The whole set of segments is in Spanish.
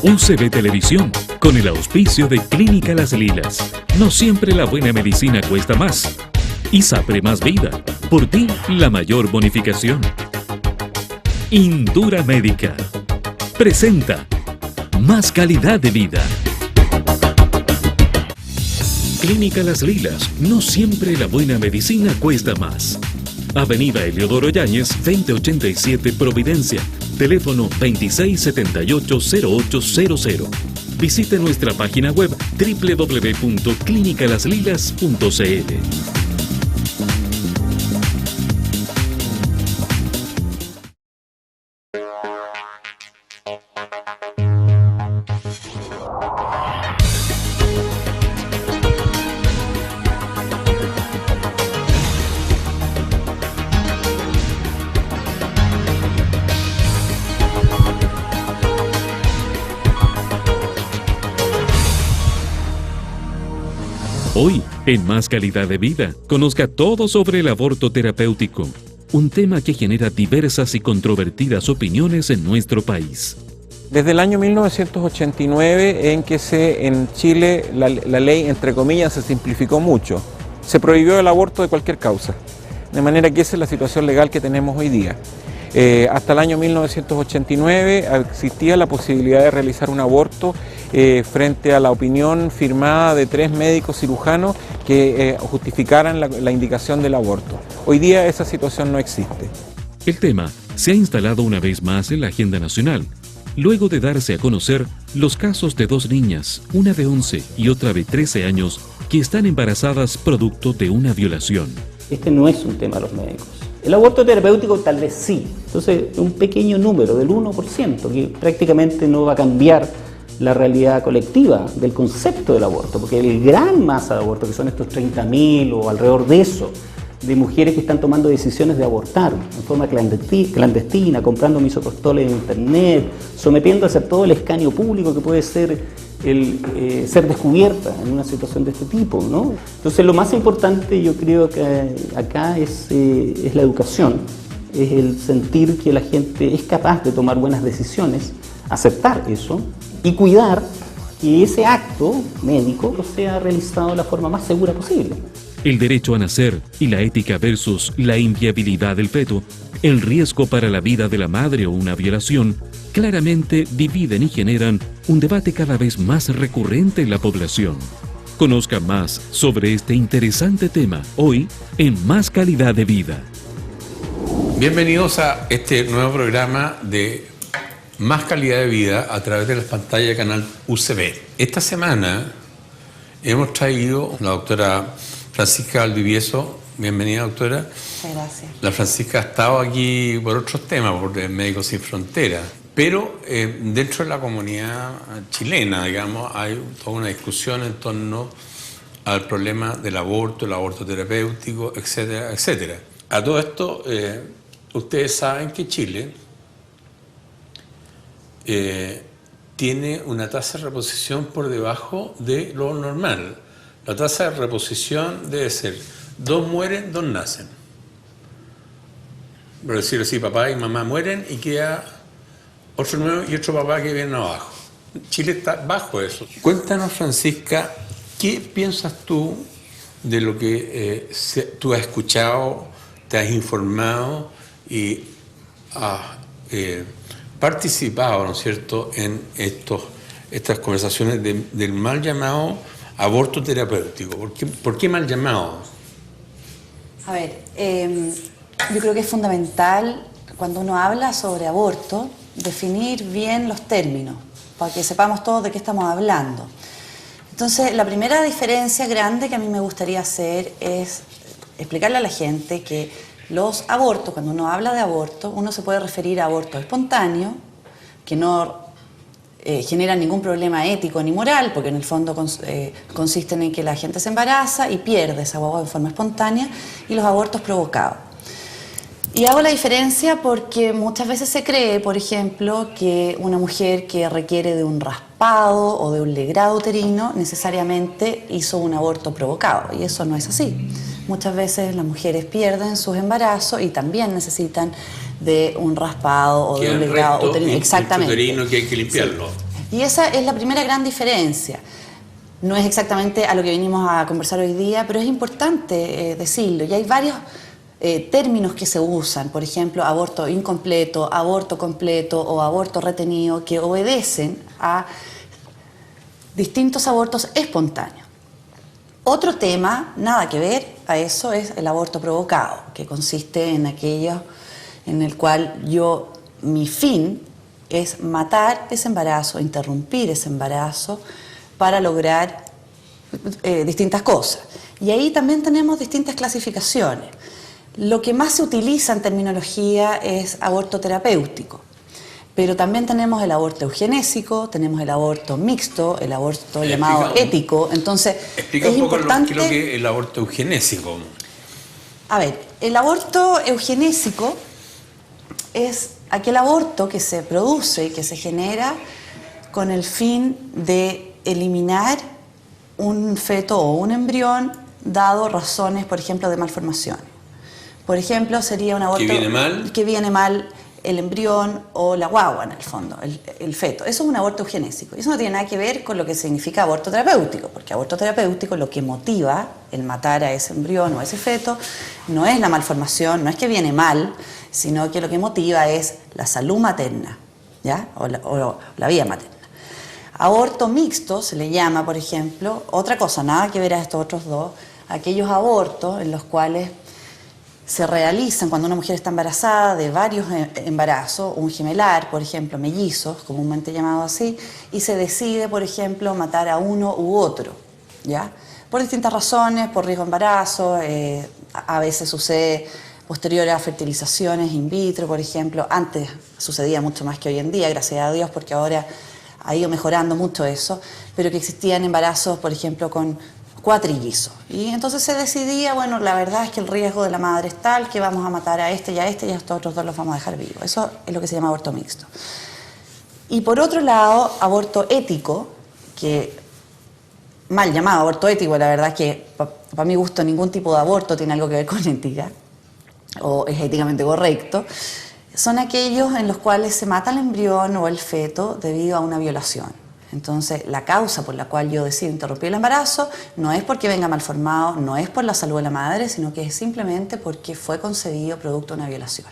UCB Televisión, con el auspicio de Clínica Las Lilas. No siempre la buena medicina cuesta más. ISAPRE Más Vida, por ti la mayor bonificación. Indura Médica presenta Más Calidad de Vida. Clínica Las Lilas, no siempre la buena medicina cuesta más. Avenida Eleodoro Yáñez, 2087 Providencia. Teléfono 2678-0800. Visite nuestra página web www.clinicalaslilas.cl. Hoy, en Más Calidad de Vida, conozca todo sobre el aborto terapéutico, un tema que genera diversas y controvertidas opiniones en nuestro país. Desde el año 1989, en que en Chile la ley, entre comillas, se simplificó mucho. Se prohibió el aborto de cualquier causa, de manera que esa es la situación legal que tenemos hoy día. Hasta el año 1989 existía la posibilidad de realizar un aborto frente a la opinión firmada de 3 médicos cirujanos que justificaran la indicación del aborto. Hoy día esa situación no existe. El tema se ha instalado una vez más en la agenda nacional, luego de darse a conocer los casos de 2 niñas, una de 11 y otra de 13 años, que están embarazadas producto de una violación. Este no es un tema de los médicos. El aborto terapéutico tal vez sí. Entonces, un pequeño número del 1% que prácticamente no va a cambiar la realidad colectiva del concepto del aborto, porque el gran masa de aborto, que son estos 30.000 o alrededor de eso, de mujeres que están tomando decisiones de abortar en forma clandestina, comprando misoprostoles en internet, sometiéndose a todo el escarnio público que puede ser ser descubierta en una situación de este tipo, ¿no? Entonces, lo más importante, yo creo que acá es la educación, es el sentir que la gente es capaz de tomar buenas decisiones, aceptar eso y cuidar que ese acto médico sea realizado de la forma más segura posible. El derecho a nacer y la ética versus la inviabilidad del feto, el riesgo para la vida de la madre o una violación, claramente dividen y generan un debate cada vez más recurrente en la población. Conozca más sobre este interesante tema hoy en Más Calidad de Vida. Bienvenidos a este nuevo programa de Más Calidad de Vida a través de las pantallas del canal UCB. Esta semana hemos traído a la doctora Francisca Valdivieso. Bienvenida, doctora. Muchas gracias. La Francisca ha estado aquí por otros temas, por Médicos Sin Fronteras, pero dentro de la comunidad chilena, digamos, hay toda una discusión en torno al problema del aborto, el aborto terapéutico, etcétera, etcétera. A todo esto, ustedes saben que Chile tiene una tasa de reposición por debajo de lo normal. La tasa de reposición debe ser 2 mueren, 2 nacen. Por decirlo así, papá y mamá mueren y queda otro nuevo y otro papá que viene abajo. Chile está bajo eso. Cuéntanos, Francisca, ¿qué piensas tú de lo que tú has escuchado, te has informado y has participado, ¿no es cierto?, en estas conversaciones del mal llamado aborto terapéutico? ¿Por qué mal llamado? A ver, yo creo que es fundamental cuando uno habla sobre aborto definir bien los términos para que sepamos todos de qué estamos hablando. Entonces, la primera diferencia grande que a mí me gustaría hacer es explicarle a la gente que los abortos, cuando uno habla de aborto, uno se puede referir a aborto espontáneo, que no genera ningún problema ético ni moral, porque en el fondo consisten en que la gente se embaraza y pierde esa guagua de forma espontánea, y los abortos provocados. Y hago la diferencia porque muchas veces se cree, por ejemplo, que una mujer que requiere de un raspado o de un legrado uterino necesariamente hizo un aborto provocado, y eso no es así. Muchas veces las mujeres pierden sus embarazos y también necesitan de un raspado o de un legrado uterino. Exactamente. Uterino que hay que limpiarlo. Sí. Y esa es la primera gran diferencia. No es exactamente a lo que venimos a conversar hoy día, pero es importante decirlo. Y hay varios términos que se usan, por ejemplo, aborto incompleto, aborto completo o aborto retenido, que obedecen a distintos abortos espontáneos. Otro tema, nada que ver a eso, es el aborto provocado, que consiste en aquello en el cual mi fin es matar ese embarazo, interrumpir ese embarazo para lograr distintas cosas. Y ahí también tenemos distintas clasificaciones. Lo que más se utiliza en terminología es aborto terapéutico, pero también tenemos el aborto eugenésico, tenemos el aborto mixto, el aborto llamado ético. Entonces, explica un poco qué es lo que es el aborto eugenésico. A ver, el aborto eugenésico es aquel aborto que se produce y que se genera con el fin de eliminar un feto o un embrión dado razones, por ejemplo, de malformación. Por ejemplo, sería un aborto que viene mal el embrión o la guagua, en el fondo, el feto. Eso es un aborto eugenésico. Eso no tiene nada que ver con lo que significa aborto terapéutico, porque aborto terapéutico lo que motiva el matar a ese embrión o a ese feto no es la malformación, no es que viene mal, sino que lo que motiva es la salud materna, ¿ya? O la vida materna. Aborto mixto se le llama, por ejemplo, otra cosa, nada que ver a estos otros dos, aquellos abortos en los cuales se realizan cuando una mujer está embarazada de varios embarazos, un gemelar, por ejemplo, mellizos, comúnmente llamado así, y se decide, por ejemplo, matar a uno u otro, ¿ya? Por distintas razones, por riesgo de embarazo, a veces sucede posterior a fertilizaciones in vitro, por ejemplo. Antes sucedía mucho más que hoy en día, gracias a Dios, porque ahora ha ido mejorando mucho eso, pero que existían embarazos, por ejemplo, con cuatrillizos. Y entonces se decidía, bueno, la verdad es que el riesgo de la madre es tal que vamos a matar a este y a estos otros dos los vamos a dejar vivos. Eso es lo que se llama aborto mixto. Y por otro lado, aborto ético, que mal llamado aborto ético, la verdad es que para mi gusto ningún tipo de aborto tiene algo que ver con ética, o es éticamente correcto, son aquellos en los cuales se mata el embrión o el feto debido a una violación. Entonces, la causa por la cual yo decido interrumpir el embarazo no es porque venga malformado, no es por la salud de la madre, sino que es simplemente porque fue concebido producto de una violación.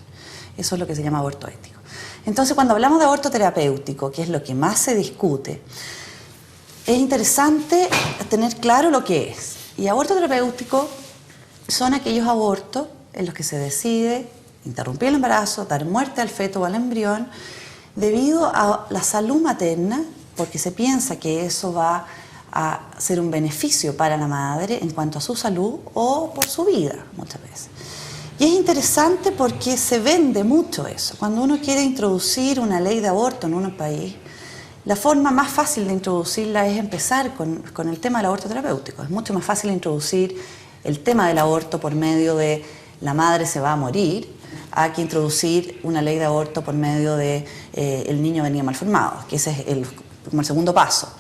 Eso es lo que se llama aborto ético. Entonces, cuando hablamos de aborto terapéutico, que es lo que más se discute, es interesante tener claro lo que es. Y aborto terapéutico son aquellos abortos en los que se decide interrumpir el embarazo, dar muerte al feto o al embrión, debido a la salud materna, porque se piensa que eso va a ser un beneficio para la madre en cuanto a su salud o por su vida, muchas veces. Y es interesante porque se vende mucho eso. Cuando uno quiere introducir una ley de aborto en un país, la forma más fácil de introducirla es empezar con el tema del aborto terapéutico. Es mucho más fácil introducir el tema del aborto por medio de la madre se va a morir, a que introducir una ley de aborto por medio de el niño venía malformado, que ese es como el segundo paso,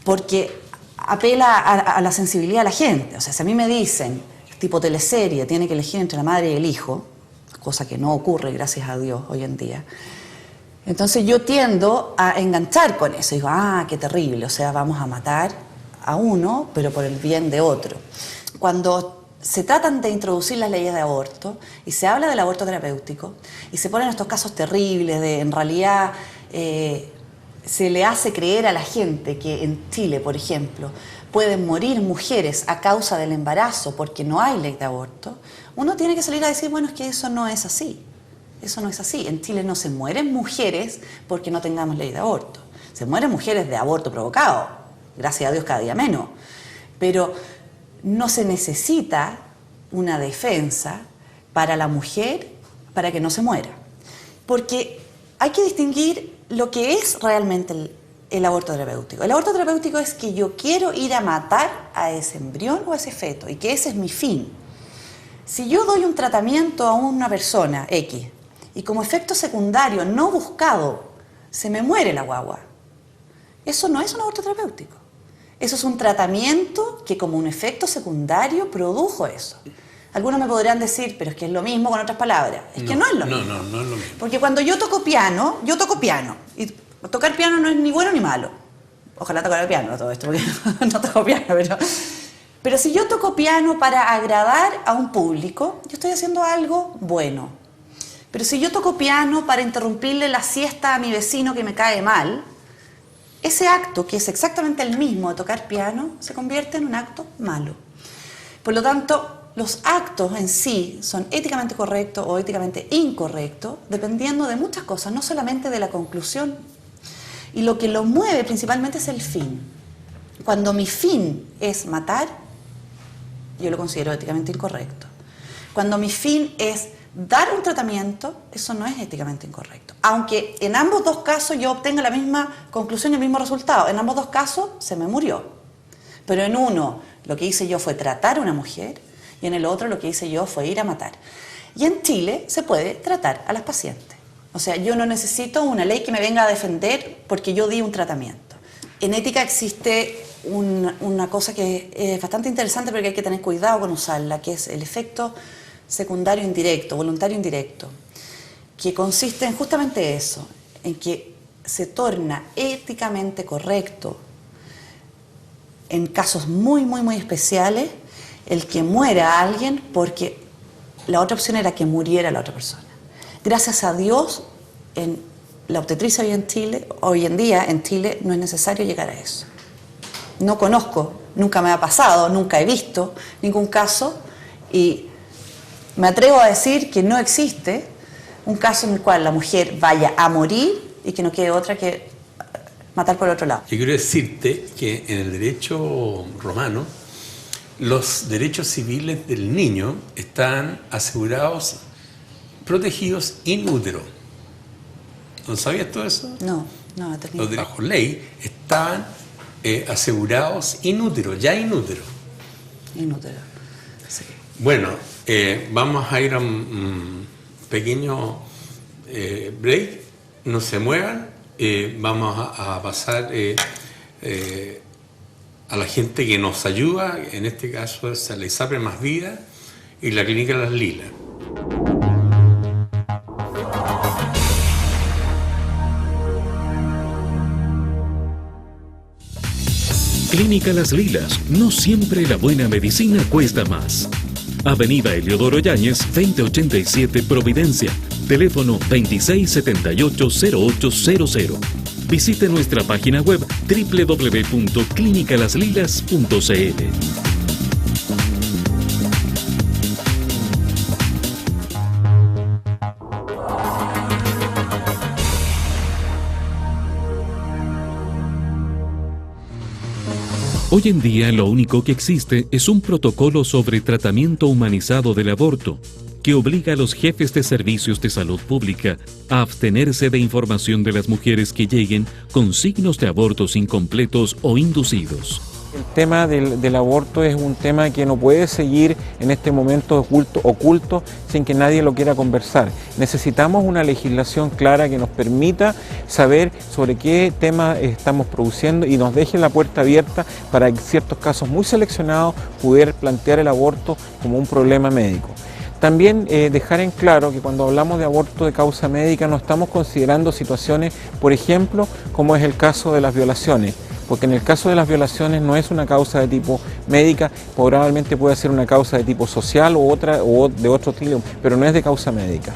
porque apela a la sensibilidad de la gente. O sea, si a mí me dicen, tipo teleserie, tiene que elegir entre la madre y el hijo, cosa que no ocurre, gracias a Dios, hoy en día, entonces yo tiendo a enganchar con eso. Digo, qué terrible, o sea, vamos a matar a uno, pero por el bien de otro. Cuando se tratan de introducir las leyes de aborto y se habla del aborto terapéutico y se ponen estos casos terribles de, en realidad, se le hace creer a la gente que en Chile, por ejemplo, pueden morir mujeres a causa del embarazo porque no hay ley de aborto, uno tiene que salir a decir, bueno, es que eso no es así. Eso no es así. En Chile no se mueren mujeres porque no tengamos ley de aborto. Se mueren mujeres de aborto provocado. Gracias a Dios cada día menos. Pero no se necesita una defensa para la mujer para que no se muera. Porque hay que distinguir lo que es realmente el aborto terapéutico. El aborto terapéutico es que yo quiero ir a matar a ese embrión o a ese feto y que ese es mi fin. Si yo doy un tratamiento a una persona X y como efecto secundario no buscado se me muere la guagua, eso no es un aborto terapéutico. Eso es un tratamiento que como un efecto secundario produjo eso. Algunos me podrán decir, pero es que es lo mismo con otras palabras. Es que no es lo mismo. No es lo mismo. Porque cuando yo toco piano, y Tocar piano no es ni bueno ni malo. Ojalá tocar el piano todo esto, porque no toco piano, pero si yo toco piano para agradar a un público, yo estoy haciendo algo bueno. Pero si yo toco piano para interrumpirle la siesta a mi vecino que me cae mal, ese acto, que es exactamente el mismo de tocar piano, se convierte en un acto malo. Por lo tanto, los actos en sí son éticamente correctos o éticamente incorrectos, dependiendo de muchas cosas, no solamente de la conclusión. Y lo que lo mueve principalmente es el fin. Cuando mi fin es matar, yo lo considero éticamente incorrecto. Cuando mi fin es dar un tratamiento, eso no es éticamente incorrecto. Aunque en ambos dos casos yo obtenga la misma conclusión y el mismo resultado. En ambos dos casos se me murió. Pero en uno lo que hice yo fue tratar a una mujer y en el otro lo que hice yo fue ir a matar. Y en Chile se puede tratar a las pacientes. O sea, yo no necesito una ley que me venga a defender porque yo di un tratamiento. En ética existe una cosa que es bastante interesante, pero que hay que tener cuidado con usarla, que es el efecto secundario indirecto, voluntario indirecto, que consiste en justamente eso, en que se torna éticamente correcto, en casos muy, muy, muy especiales, el que muera alguien porque la otra opción era que muriera la otra persona. Gracias a Dios, en la obstetricia hoy en día en Chile no es necesario llegar a eso. No conozco, nunca me ha pasado, nunca he visto ningún caso y me atrevo a decir que no existe un caso en el cual la mujer vaya a morir y que no quede otra que matar por el otro lado. Yo quiero decirte que en el derecho romano los derechos civiles del niño están asegurados, protegidos in utero. ¿No sabías todo eso? No tenía. Los bajo ley estaban asegurados in utero, ya in utero. In utero, sí. Bueno, vamos a ir a un pequeño break, no se muevan, vamos a pasar a la gente que nos ayuda, en este caso es la ISAPRE Más Vida y la Clínica Las Lilas. Clínica Las Lilas, no siempre la buena medicina cuesta más. Avenida Eliodoro Yáñez, 2087 Providencia. Teléfono 2678-0800. Visite nuestra página web www.clinicalaslilas.cl. Hoy en día lo único que existe es un protocolo sobre tratamiento humanizado del aborto, que obliga a los jefes de servicios de salud pública a abstenerse de información de las mujeres que lleguen con signos de abortos incompletos o inducidos. El tema del aborto es un tema que no puede seguir en este momento oculto sin que nadie lo quiera conversar. Necesitamos una legislación clara que nos permita saber sobre qué tema estamos produciendo y nos deje la puerta abierta para en ciertos casos muy seleccionados poder plantear el aborto como un problema médico. También dejar en claro que cuando hablamos de aborto de causa médica no estamos considerando situaciones, por ejemplo, como es el caso de las violaciones. Porque en el caso de las violaciones no es una causa de tipo médica, probablemente puede ser una causa de tipo social o de otro estilo, pero no es de causa médica.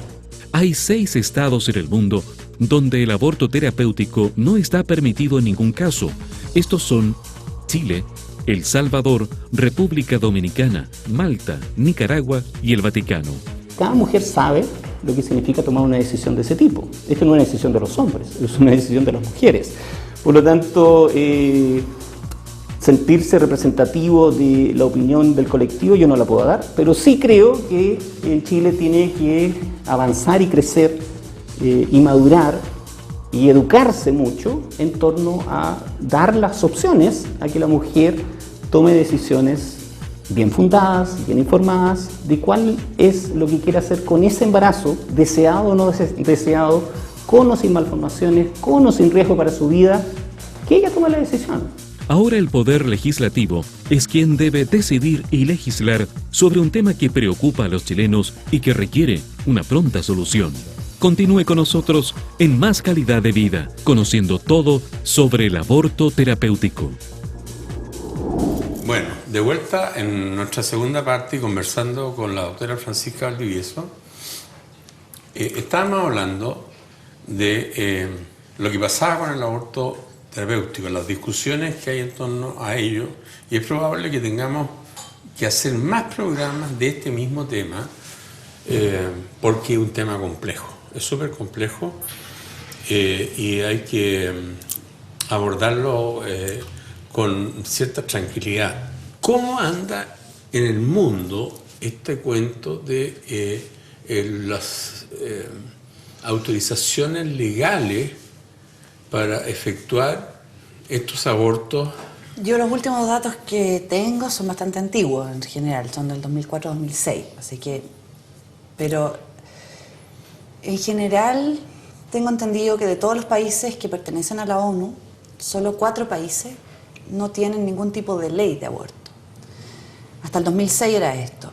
Hay 6 estados en el mundo donde el aborto terapéutico no está permitido en ningún caso. Estos son Chile, El Salvador, República Dominicana, Malta, Nicaragua y el Vaticano. Cada mujer sabe lo que significa tomar una decisión de ese tipo. Esta no es una decisión de los hombres, es una decisión de las mujeres. Por lo tanto, sentirse representativo de la opinión del colectivo yo no la puedo dar, pero sí creo que en Chile tiene que avanzar y crecer y madurar y educarse mucho en torno a dar las opciones a que la mujer tome decisiones bien fundadas, bien informadas, de cuál es lo que quiere hacer con ese embarazo, deseado o no deseado, con o sin malformaciones, con o sin riesgo para su vida, que ella tome la decisión. Ahora el Poder Legislativo es quien debe decidir y legislar sobre un tema que preocupa a los chilenos y que requiere una pronta solución. Continúe con nosotros en Más Calidad de Vida, conociendo todo sobre el aborto terapéutico. Bueno, de vuelta en nuestra segunda parte y conversando con la doctora Francisca Valdivieso, estábamos hablando de lo que pasaba con el aborto terapéutico, las discusiones que hay en torno a ello, y es probable que tengamos que hacer más programas de este mismo tema, porque es un tema complejo, es súper complejo, y hay que abordarlo con cierta tranquilidad. ¿Cómo anda en el mundo este cuento de las autorizaciones legales para efectuar estos abortos? Yo los últimos datos que tengo son bastante antiguos en general, son del 2004-2006, así que, pero en general tengo entendido que de todos los países que pertenecen a la ONU, solo 4 países no tienen ningún tipo de ley de aborto. Hasta el 2006 era esto.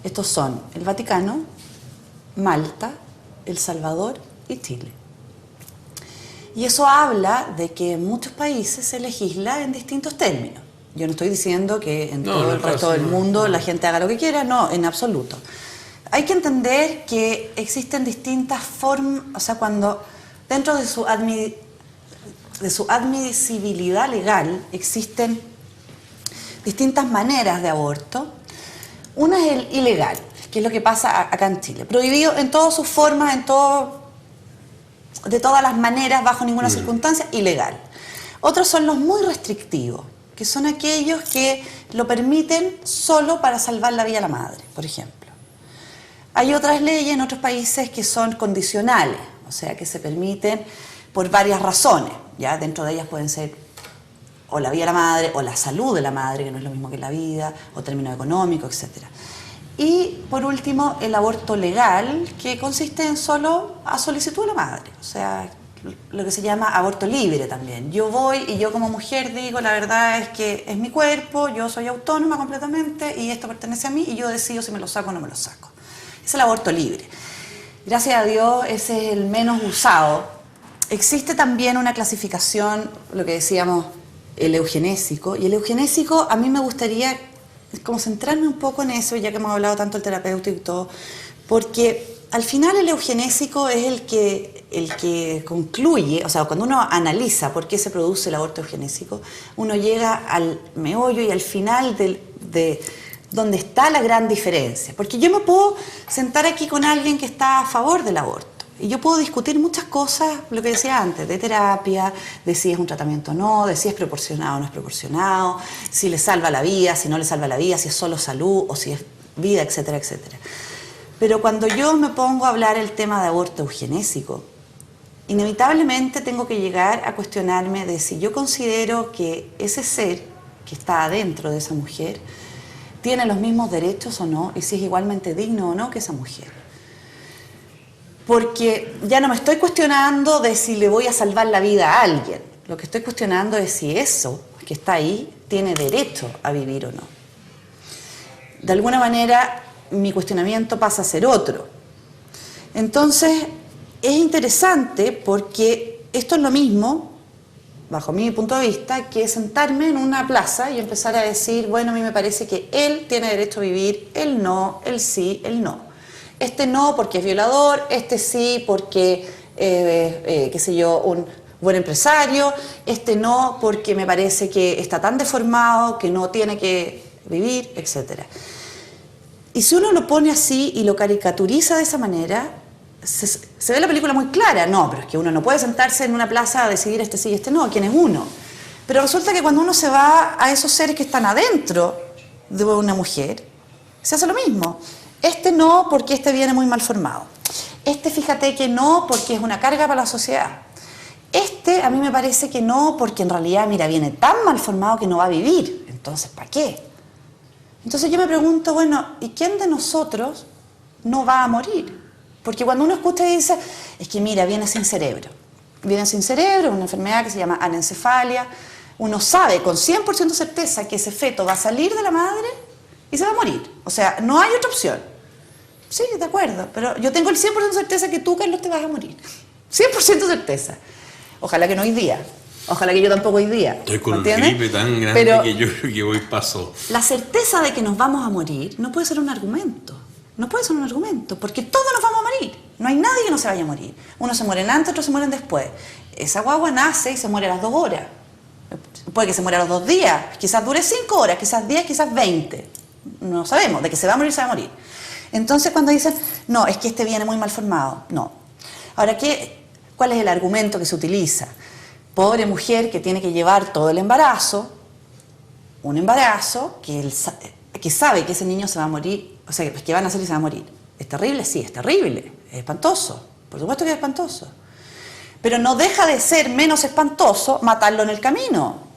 Estos son el Vaticano, Malta, El Salvador y Chile. Y eso habla de que en muchos países se legisla en distintos términos. Yo no estoy diciendo que en todo el resto del mundo la gente haga lo que quiera, no, en absoluto. Hay que entender que existen distintas formas, o sea, cuando dentro de su admisibilidad legal existen distintas maneras de aborto. Una es el ilegal, que es lo que pasa acá en Chile. Prohibido en todas sus formas, de todas las maneras, bajo ninguna circunstancia, ilegal. Otros son los muy restrictivos, que son aquellos que lo permiten solo para salvar la vida a la madre, por ejemplo. Hay otras leyes en otros países que son condicionales, o sea, que se permiten por varias razones. Ya dentro de ellas pueden ser o la vida de la madre, o la salud de la madre, que no es lo mismo que la vida, o términos económicos, etc. Y por último, el aborto legal, que consiste en solo a solicitud de la madre, o sea, lo que se llama aborto libre también. Yo voy y yo como mujer digo, la verdad es que es mi cuerpo, yo soy autónoma completamente y esto pertenece a mí y yo decido si me lo saco o no me lo saco. Es el aborto libre. Gracias a Dios ese es el menos usado. Existe también una clasificación, lo que decíamos, el eugenésico, y el eugenésico a mí me gustaría como centrarme un poco en eso, ya que hemos hablado tanto del terapéutico y todo, porque al final el eugenésico es el que concluye, o sea, cuando uno analiza por qué se produce el aborto eugenésico, uno llega al meollo y al final de donde está la gran diferencia. Porque yo me puedo sentar aquí con alguien que está a favor del aborto, y yo puedo discutir muchas cosas, lo que decía antes, de terapia, de si es un tratamiento o no, de si es proporcionado o no es proporcionado, si le salva la vida, si no le salva la vida, si es solo salud o si es vida, etcétera, etcétera. Pero cuando yo me pongo a hablar el tema de aborto eugenésico, inevitablemente tengo que llegar a cuestionarme de si yo considero que ese ser que está adentro de esa mujer tiene los mismos derechos o no, y si es igualmente digno o no que esa mujer. Porque ya no me estoy cuestionando de si le voy a salvar la vida a alguien. Lo que estoy cuestionando es si eso que está ahí tiene derecho a vivir o no. De alguna manera, mi cuestionamiento pasa a ser otro. Entonces, es interesante porque esto es lo mismo, bajo mi punto de vista, que sentarme en una plaza y empezar a decir, bueno, a mí me parece que él tiene derecho a vivir, él no, él sí, él no. Este no porque es violador, este sí porque, qué sé yo, un buen empresario, este no porque me parece que está tan deformado que no tiene que vivir, etc. Y si uno lo pone así y lo caricaturiza de esa manera, se ve la película muy clara. No, pero es que uno no puede sentarse en una plaza a decidir este sí y este no, ¿quién es uno? Pero resulta que cuando uno se va a esos seres que están adentro de una mujer, se hace lo mismo. Este no porque este viene muy mal formado. Este fíjate que no porque es una carga para la sociedad. Este a mí me parece que no porque en realidad, mira, viene tan mal formado que no va a vivir. Entonces, ¿para qué? Entonces yo me pregunto, bueno, ¿y quién de nosotros no va a morir? Porque cuando uno escucha y dice, es que mira, viene sin cerebro. Viene sin cerebro, una enfermedad que se llama anencefalia. Uno sabe con 100% certeza que ese feto va a salir de la madre y se va a morir. O sea, no hay otra opción. Sí, de acuerdo, pero yo tengo el 100% de certeza que tú, Carlos, te vas a morir. 100% de certeza. Ojalá que no hoy día. Ojalá que yo tampoco hoy día. Estoy con ¿me una gripe tan grande pero que yo creo que voy paso. la certeza de que nos vamos a morir no puede ser un argumento. No puede ser un argumento, porque todos nos vamos a morir. No hay nadie que no se vaya a morir. Unos se mueren antes, otros se mueren después. Esa guagua nace y se muere a las 2 horas. Puede que se muera a los 2 días, quizás dure 5 horas, quizás 10, quizás 20. No sabemos, de que se va a morir, se va a morir. Entonces cuando dicen, no, es que este viene muy mal formado, no. Ahora, ¿cuál es el argumento que se utiliza? Pobre mujer que tiene que llevar todo el embarazo, un embarazo que sabe que ese niño se va a morir, o sea, que va a nacer y se va a morir. ¿Es terrible? Sí, es terrible, es espantoso, por supuesto que es espantoso. Pero no deja de ser menos espantoso matarlo en el camino.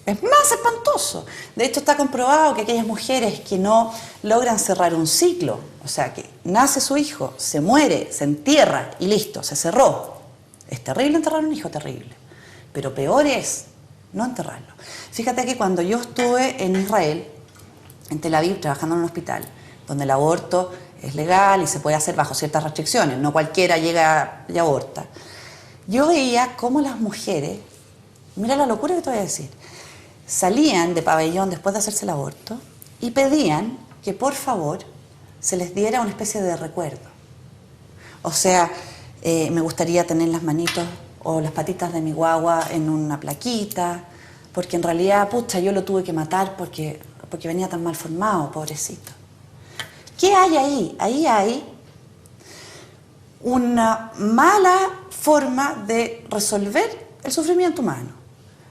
Es más espantoso. De hecho, está comprobado que aquellas mujeres que no logran cerrar un ciclo, o sea, que nace su hijo, se muere, se entierra y listo, se cerró. Es terrible enterrar un hijo, terrible. Pero peor es no enterrarlo. Fíjate que cuando yo estuve en Israel, en Tel Aviv, trabajando en un hospital, donde el aborto es legal y se puede hacer bajo ciertas restricciones, no cualquiera llega y aborta, yo veía cómo las mujeres, mira la locura que te voy a decir, salían de pabellón después de hacerse el aborto y pedían que por favor se les diera una especie de recuerdo. O sea, me gustaría tener las manitos o las patitas de mi guagua en una plaquita, porque en realidad, pucha, yo lo tuve que matar porque venía tan mal formado, pobrecito. ¿Qué hay ahí? Ahí hay una mala forma de resolver el sufrimiento humano.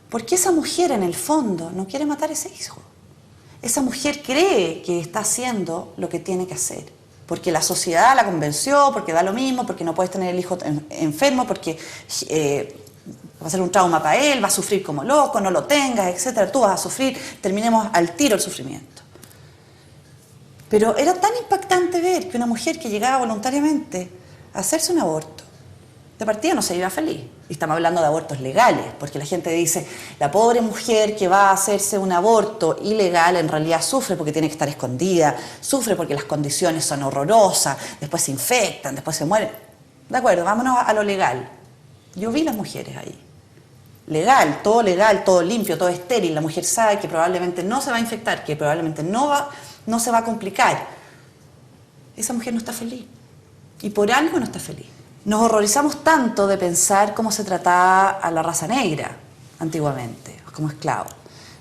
Porque esa mujer en el fondo no quiere matar a ese hijo. Esa mujer cree que está haciendo lo que tiene que hacer. Porque la sociedad la convenció, porque da lo mismo, porque no puedes tener el hijo enfermo, porque va a ser un trauma para él, va a sufrir como loco, no lo tengas, etc. Tú vas a sufrir, terminemos al tiro el sufrimiento. Pero era tan impactante ver que una mujer que llegaba voluntariamente a hacerse un aborto, de partida no se iba feliz. Y estamos hablando de abortos legales, porque la gente dice, la pobre mujer que va a hacerse un aborto ilegal en realidad sufre porque tiene que estar escondida, sufre porque las condiciones son horrorosas, después se infectan, después se mueren. De acuerdo, vámonos a lo legal. Yo vi las mujeres ahí. Legal, todo limpio, todo estéril. La mujer sabe que probablemente no se va a infectar, que probablemente no se va a complicar. Esa mujer no está feliz. Y por algo no está feliz. Nos horrorizamos tanto de pensar cómo se trataba a la raza negra antiguamente, como esclavos.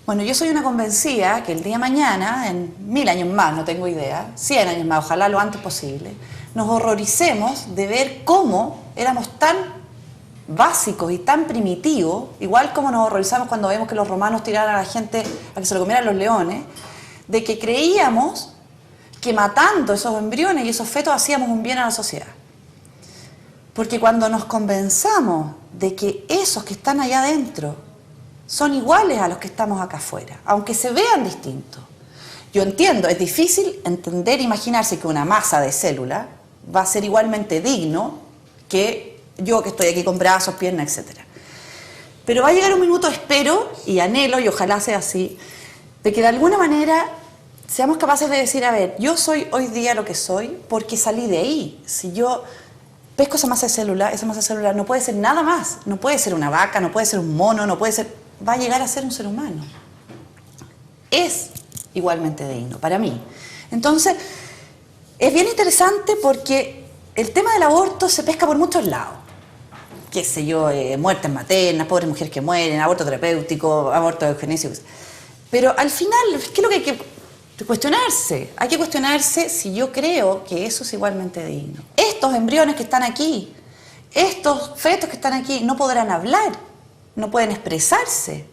Bueno, yo soy una convencida que el día de mañana, en 1000 años más, no tengo idea, 100 años más, ojalá lo antes posible, nos horroricemos de ver cómo éramos tan básicos y tan primitivos, igual como nos horrorizamos cuando vemos que los romanos tiraran a la gente a que se lo comieran los leones, de que creíamos que matando esos embriones y esos fetos hacíamos un bien a la sociedad. Porque cuando nos convenzamos de que esos que están allá adentro son iguales a los que estamos acá afuera, aunque se vean distintos. Yo entiendo, es difícil entender, imaginarse que una masa de células va a ser igualmente digno que yo que estoy aquí con brazos, piernas, etc. Pero va a llegar un minuto, espero y anhelo, y ojalá sea así, de que de alguna manera seamos capaces de decir, a ver, yo soy hoy día lo que soy porque salí de ahí. Si yo pesco esa masa de célula no puede ser nada más, no puede ser una vaca, no puede ser un mono, no puede ser, va a llegar a ser un ser humano. Es igualmente digno, para mí. Entonces, es bien interesante porque el tema del aborto se pesca por muchos lados. Qué sé yo, muertes maternas, pobres mujeres que mueren, aborto terapéutico, aborto eugenésico. Pero al final, ¿qué es lo que hay que cuestionarse? Hay que cuestionarse si yo creo que eso es igualmente digno. Estos embriones que están aquí, estos fetos que están aquí, no podrán hablar, no pueden expresarse,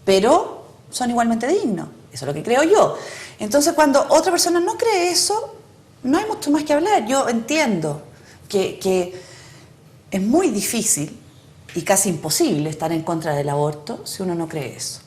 pero son igualmente dignos. Eso es lo que creo yo. Entonces, cuando otra persona no cree eso, no hay mucho más que hablar. Yo entiendo que es muy difícil y casi imposible estar en contra del aborto si uno no cree eso.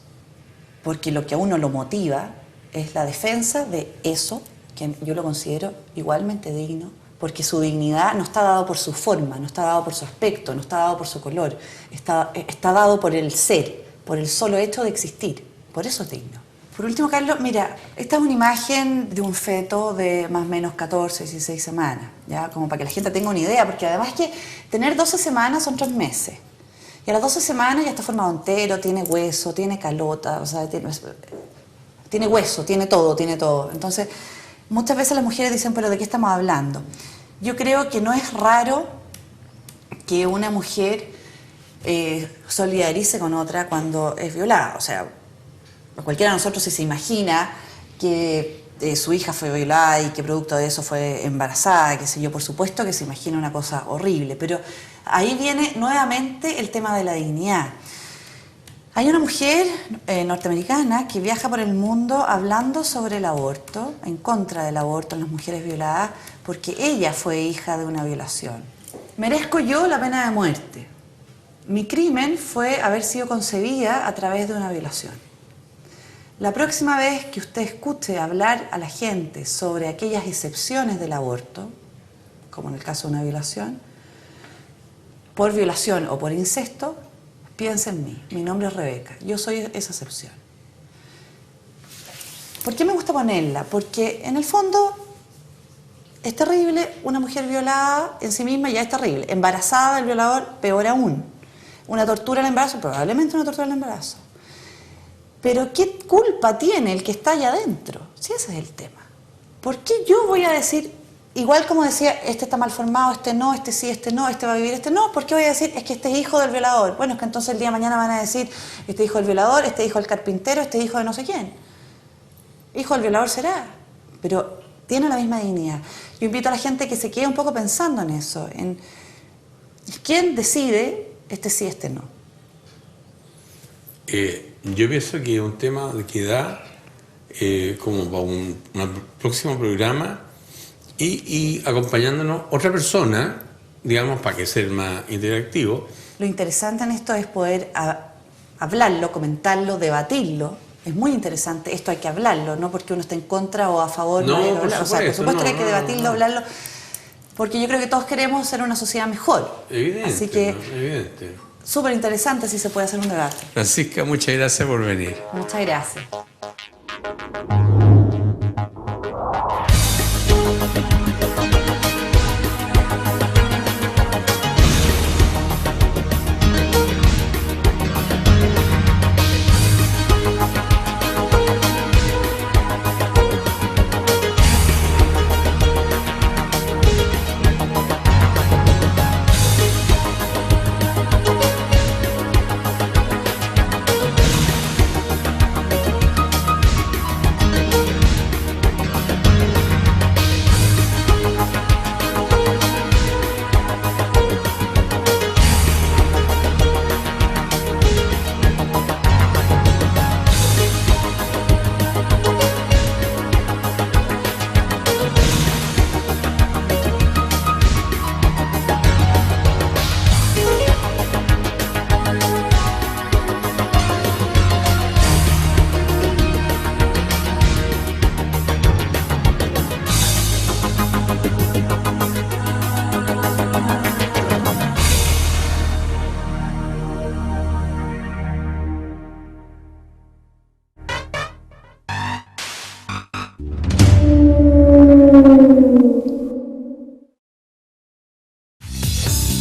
Porque lo que a uno lo motiva es la defensa de eso, que yo lo considero igualmente digno, porque su dignidad no está dado por su forma, no está dado por su aspecto, no está dado por su color, está dado por el ser, por el solo hecho de existir. Por eso es digno. Por último, Carlos, mira, esta es una imagen de un feto de más o menos 14, 16 semanas, ¿ya? Como para que la gente tenga una idea, porque además que tener 12 semanas son 3 meses. Y a las 12 semanas ya está formado entero, tiene hueso, tiene calota, o sea, tiene hueso, tiene todo, tiene todo. Entonces, muchas veces las mujeres dicen, pero ¿de qué estamos hablando? Yo creo que no es raro que una mujer solidarice con otra cuando es violada, o sea, cualquiera de nosotros si se imagina que su hija fue violada y que producto de eso fue embarazada, qué sé yo, por supuesto que se imagina una cosa horrible, pero ahí viene nuevamente el tema de la dignidad. Hay una mujer norteamericana que viaja por el mundo hablando sobre el aborto, en contra del aborto en las mujeres violadas, porque ella fue hija de una violación. Merezco yo la pena de muerte. Mi crimen fue haber sido concebida a través de una violación. La próxima vez que usted escuche hablar a la gente sobre aquellas excepciones del aborto, como en el caso de una violación, por violación o por incesto, piense en mí. Mi nombre es Rebeca. Yo soy esa excepción. ¿Por qué me gusta ponerla? Porque en el fondo es terrible. Una mujer violada en sí misma ya es terrible. Embarazada del violador, peor aún. Una tortura al embarazo, probablemente una tortura al embarazo. Pero ¿qué culpa tiene el que está allá adentro? Sí, ese es el tema. ¿Por qué yo voy a decir, igual como decía, este está mal formado, este no, este sí, este no, este va a vivir, este no? ¿Por qué voy a decir, es que este es hijo del violador? Bueno, es que entonces el día de mañana van a decir, este hijo del violador, este hijo del carpintero, este hijo de no sé quién. Hijo del violador será, pero tiene la misma dignidad. Yo invito a la gente que se quede un poco pensando en eso, en quién decide este sí, este no. Yo pienso que es un tema que da como para un próximo programa y acompañándonos otra persona, digamos, para que sea más interactivo. Lo interesante en esto es poder hablarlo, comentarlo, debatirlo. Es muy interesante, esto hay que hablarlo, no porque uno esté en contra o a favor. No, de por supuesto que hay que debatirlo, hablarlo, porque yo creo que todos queremos ser una sociedad mejor. Evidente, así que, evidente. Súper interesante si se puede hacer un debate. Francisca, muchas gracias por venir. Muchas gracias.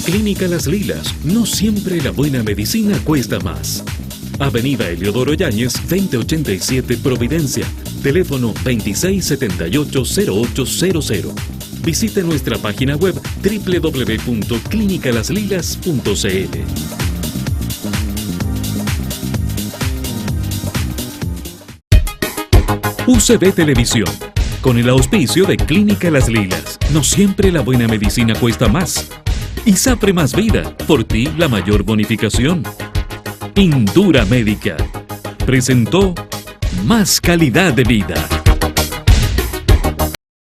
Clínica Las Lilas, no siempre la buena medicina cuesta más. Avenida Eliodoro Yáñez, 2087 Providencia, teléfono 2678-0800. Visite nuestra página web www.clinicalaslilas.cl. UCB Televisión, con el auspicio de Clínica Las Lilas. No siempre la buena medicina cuesta más. ISAPRE Más Vida, por ti la mayor bonificación. Indura Médica presentó Más Calidad de Vida.